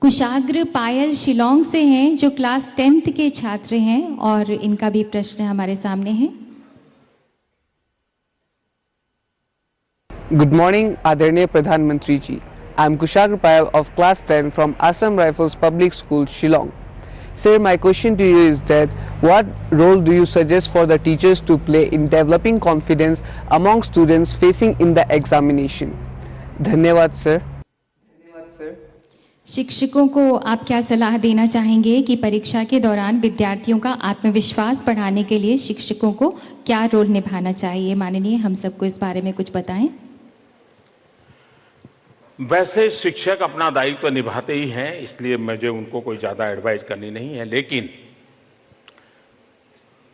कुशाग्र पायल शिलोंग से हैं जो क्लास 10th के छात्र हैं और इनका भी प्रश्न हमारे सामने है। Good morning, Adarniya Pradhan Mantri ji. I am Kushagra Payal of class 10 from Assam Rifles Public School, Shillong. Sir, my question to you is that what role do you suggest for the teachers to play in developing confidence among students facing in the examination? धन्यवाद sir. शिक्षकों को आप क्या सलाह देना चाहेंगे कि परीक्षा के दौरान विद्यार्थियों का आत्मविश्वास बढ़ाने के लिए शिक्षकों को क्या रोल निभाना चाहिए? माननीय, हम सबको इस बारे में कुछ बताएं। वैसे शिक्षक अपना दायित्व निभाते ही हैं, इसलिए मुझे उनको कोई ज़्यादा एडवाइस करनी नहीं है, लेकिन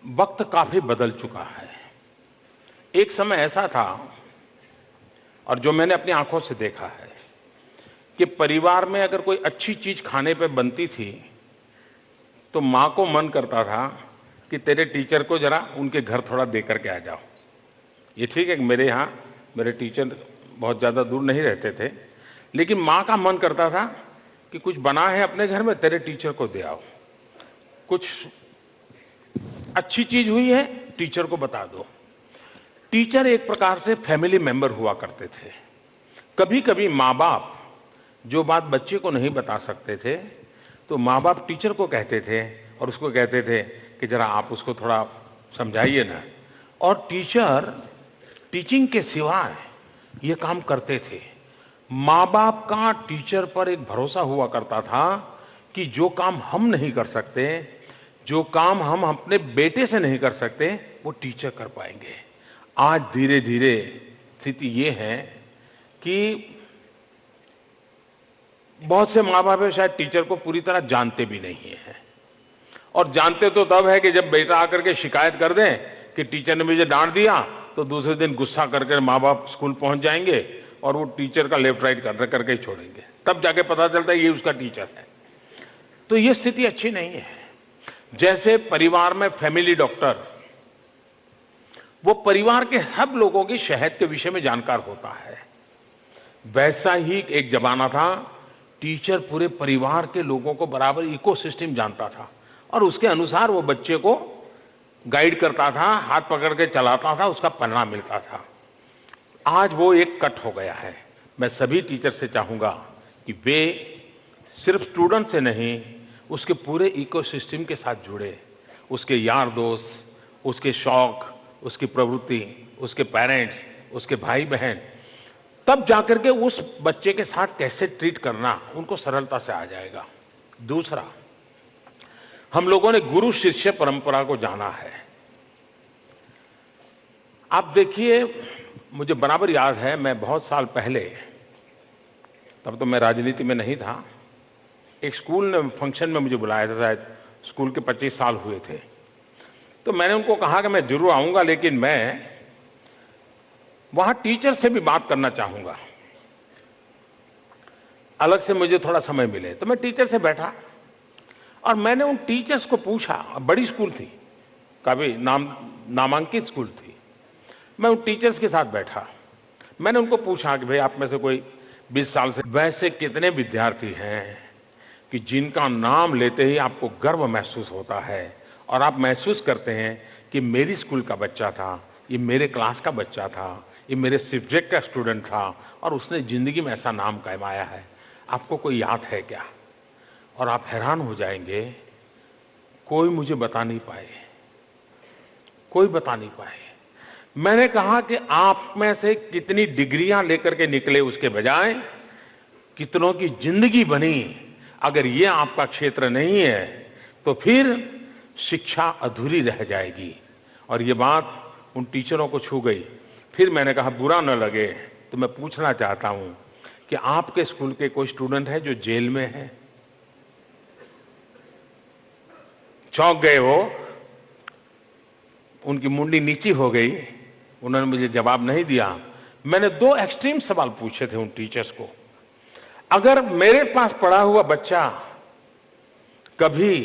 वक्त काफ़ी बदल चुका है। एक समय ऐसा था, और जो मैंने अपनी आंखों से देखा है, कि परिवार में अगर कोई अच्छी चीज़ खाने पे बनती थी तो माँ को मन करता था कि तेरे टीचर को ज़रा उनके घर थोड़ा दे करके आ जाओ। ये ठीक है कि मेरे यहाँ मेरे टीचर बहुत ज़्यादा दूर नहीं रहते थे, लेकिन माँ का मन करता था कि कुछ बना है अपने घर में, तेरे टीचर को दे आओ, कुछ अच्छी चीज़ हुई है टीचर को बता दो। टीचर एक प्रकार से फैमिली मेंबर हुआ करते थे। कभी कभी माँ बाप जो बात बच्चे को नहीं बता सकते थे तो माँ बाप टीचर को कहते थे और उसको कहते थे कि ज़रा आप उसको थोड़ा समझाइए ना, और टीचर टीचिंग के सिवाय ये काम करते थे। माँ बाप का टीचर पर एक भरोसा हुआ करता था कि जो काम हम नहीं कर सकते, जो काम हम अपने बेटे से नहीं कर सकते, वो टीचर कर पाएंगे। आज धीरे धीरे स्थिति ये है कि बहुत से माँ बाप शायद टीचर को पूरी तरह जानते भी नहीं हैं, और जानते तो तब है कि जब बेटा आकर के शिकायत कर दें कि टीचर ने मुझे डांट दिया, तो दूसरे दिन गुस्सा करके माँ बाप स्कूल पहुंच जाएंगे और वो टीचर का लेफ्ट राइट करके ही छोड़ेंगे, तब जाके पता चलता है ये उसका टीचर है। तो ये स्थिति अच्छी नहीं है। जैसे परिवार में फैमिली डॉक्टर, वो परिवार के सब लोगों की सेहत के विषय में जानकार होता है, वैसा ही एक जमाना था टीचर पूरे परिवार के लोगों को बराबर इकोसिस्टम जानता था और उसके अनुसार वो बच्चे को गाइड करता था, हाथ पकड़ के चलाता था, उसका परिणाम मिलता था। आज वो एक कट हो गया है। मैं सभी टीचर से चाहूँगा कि वे सिर्फ स्टूडेंट से नहीं, उसके पूरे इकोसिस्टम के साथ जुड़े, उसके यार दोस्त, उसके शौक, उसकी प्रवृत्ति, उसके पेरेंट्स, उसके भाई बहन, तब जाकर के उस बच्चे के साथ कैसे ट्रीट करना उनको सरलता से आ जाएगा। दूसरा, हम लोगों ने गुरु शिष्य परंपरा को जाना है। आप देखिए, मुझे बराबर याद है, मैं बहुत साल पहले, तब तो मैं राजनीति में नहीं था, एक स्कूल ने फंक्शन में मुझे बुलाया था, शायद स्कूल के 25 साल हुए थे। तो मैंने उनको कहा कि मैं जरूर आऊँगा, लेकिन मैं वहाँ टीचर से भी बात करना चाहूँगा, अलग से मुझे थोड़ा समय मिले। तो मैं टीचर से बैठा और मैंने उन टीचर्स को पूछा, बड़ी स्कूल थी, काफ़ी नामांकित स्कूल थी। मैं उन टीचर्स के साथ बैठा, मैंने उनको पूछा कि भाई आप में से कोई 20 साल से वैसे कितने विद्यार्थी हैं कि जिनका नाम लेते ही आपको गर्व महसूस होता है और आप महसूस करते हैं कि मेरी स्कूल का बच्चा था, ये मेरे क्लास का बच्चा था, ये मेरे सब्जेक्ट का स्टूडेंट था और उसने ज़िंदगी में ऐसा नाम कमाया है। आपको कोई याद है क्या? और आप हैरान हो जाएंगे, कोई मुझे बता नहीं पाए, कोई बता नहीं पाए। मैंने कहा कि आप में से कितनी डिग्रियां लेकर के निकले उसके बजाय कितनों की जिंदगी बनी। अगर ये आपका क्षेत्र नहीं है तो फिर शिक्षा अधूरी रह जाएगी। और ये बात उन टीचरों को छू गई। फिर मैंने कहा बुरा न लगे तो मैं पूछना चाहता हूं कि आपके स्कूल के कोई स्टूडेंट है जो जेल में है? चौंक गए वो, उनकी मुंडी नीची हो गई, उन्होंने मुझे जवाब नहीं दिया। मैंने 2 एक्सट्रीम सवाल पूछे थे उन टीचर्स को। अगर मेरे पास पढ़ा हुआ बच्चा कभी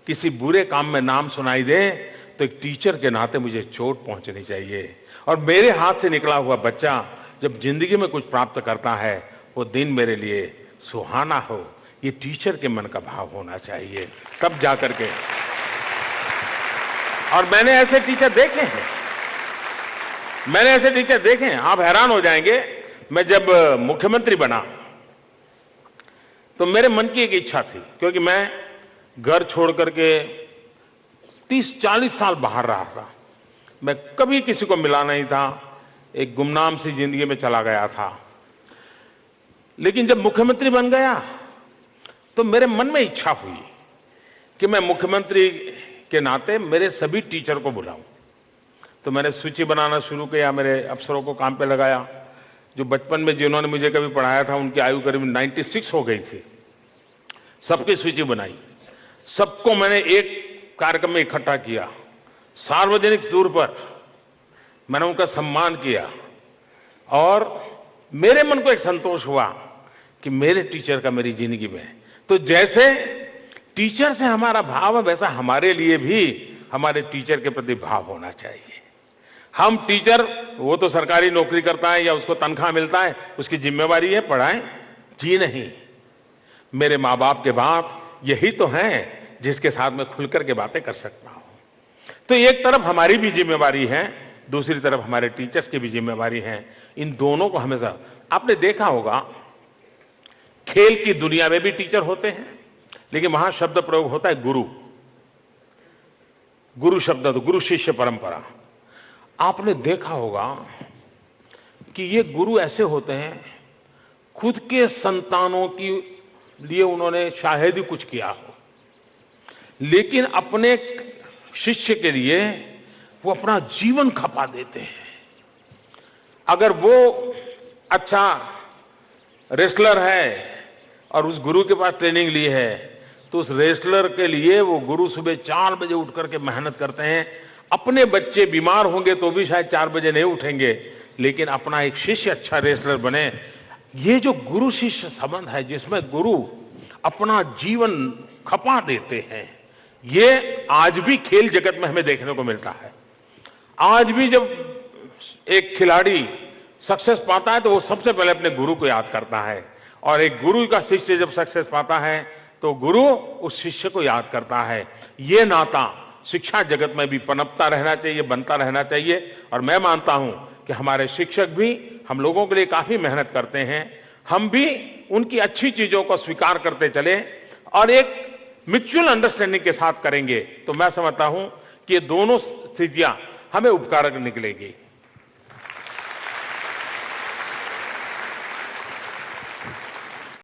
किसी बुरे काम में नाम सुनाई दे तो एक टीचर के नाते मुझे चोट पहुंचनी चाहिए, और मेरे हाथ से निकला हुआ बच्चा जब जिंदगी में कुछ प्राप्त करता है वो दिन मेरे लिए सुहाना हो, ये टीचर के मन का भाव होना चाहिए, तब जाकर के। और मैंने ऐसे टीचर देखे हैं, आप हैरान हो जाएंगे। मैं जब मुख्यमंत्री बना तो मेरे मन की एक इच्छा थी, क्योंकि मैं घर छोड़ करके 30-40 साल बाहर रहा था, मैं कभी किसी को मिला नहीं था, एक गुमनाम सी जिंदगी में चला गया था। लेकिन जब मुख्यमंत्री बन गया तो मेरे मन में इच्छा हुई कि मैं मुख्यमंत्री के नाते मेरे सभी टीचर को बुलाऊं। तो मैंने सूची बनाना शुरू किया, मेरे अफसरों को काम पे लगाया। जो बचपन में जिन्होंने मुझे कभी पढ़ाया था उनकी आयु करीब 96 हो गई थी। सबकी सूची बनाई, सबको मैंने एक कार्यक्रम में इकट्ठा किया, सार्वजनिक तौर पर मैंने उनका सम्मान किया। और मेरे मन को एक संतोष हुआ कि मेरे टीचर का मेरी जिंदगी में, तो जैसे टीचर से हमारा भाव है वैसा हमारे लिए भी हमारे टीचर के प्रति भाव होना चाहिए। हम टीचर, वो तो सरकारी नौकरी करता है या उसको तनख्वाह मिलता है, उसकी जिम्मेवारी है पढ़ाएं, जी नहीं। मेरे माँ बाप के बाप यही तो हैं जिसके साथ मैं खुलकर के बातें कर सकता हूं। तो एक तरफ हमारी भी जिम्मेवारी है, दूसरी तरफ हमारे टीचर्स की भी जिम्मेवारी है। इन दोनों को हमेशा, आपने देखा होगा खेल की दुनिया में भी टीचर होते हैं, लेकिन वहां शब्द प्रयोग होता है गुरु। गुरु शब्द, तो गुरु शिष्य परंपरा। आपने देखा होगा कि ये गुरु ऐसे होते हैं, खुद के संतानों की लिए उन्होंने शायद ही कुछ किया हो, लेकिन अपने शिष्य के लिए वो अपना जीवन खपा देते हैं। अगर वो अच्छा रेसलर है और उस गुरु के पास ट्रेनिंग ली है, तो उस रेसलर के लिए वो गुरु सुबह 4 बजे उठ करके मेहनत करते हैं। अपने बच्चे बीमार होंगे तो भी शायद 4 बजे नहीं उठेंगे, लेकिन अपना एक शिष्य अच्छा रेसलर बने। ये जो गुरु शिष्य संबंध है, जिसमें गुरु अपना जीवन खपा देते हैं, ये आज भी खेल जगत में हमें देखने को मिलता है। आज भी जब एक खिलाड़ी सक्सेस पाता है तो वो सबसे पहले अपने गुरु को याद करता है, और एक गुरु का शिष्य जब सक्सेस पाता है तो गुरु उस शिष्य को याद करता है। ये नाता शिक्षा जगत में भी पनपता रहना चाहिए, बनता रहना चाहिए। और मैं मानता हूं कि हमारे शिक्षक भी हम लोगों के लिए काफी मेहनत करते हैं, हम भी उनकी अच्छी चीजों को स्वीकार करते चले और एक म्यूचुअल अंडरस्टैंडिंग के साथ करेंगे, तो मैं समझता हूं कि ये दोनों स्थितियां हमें उपकारक निकलेगी।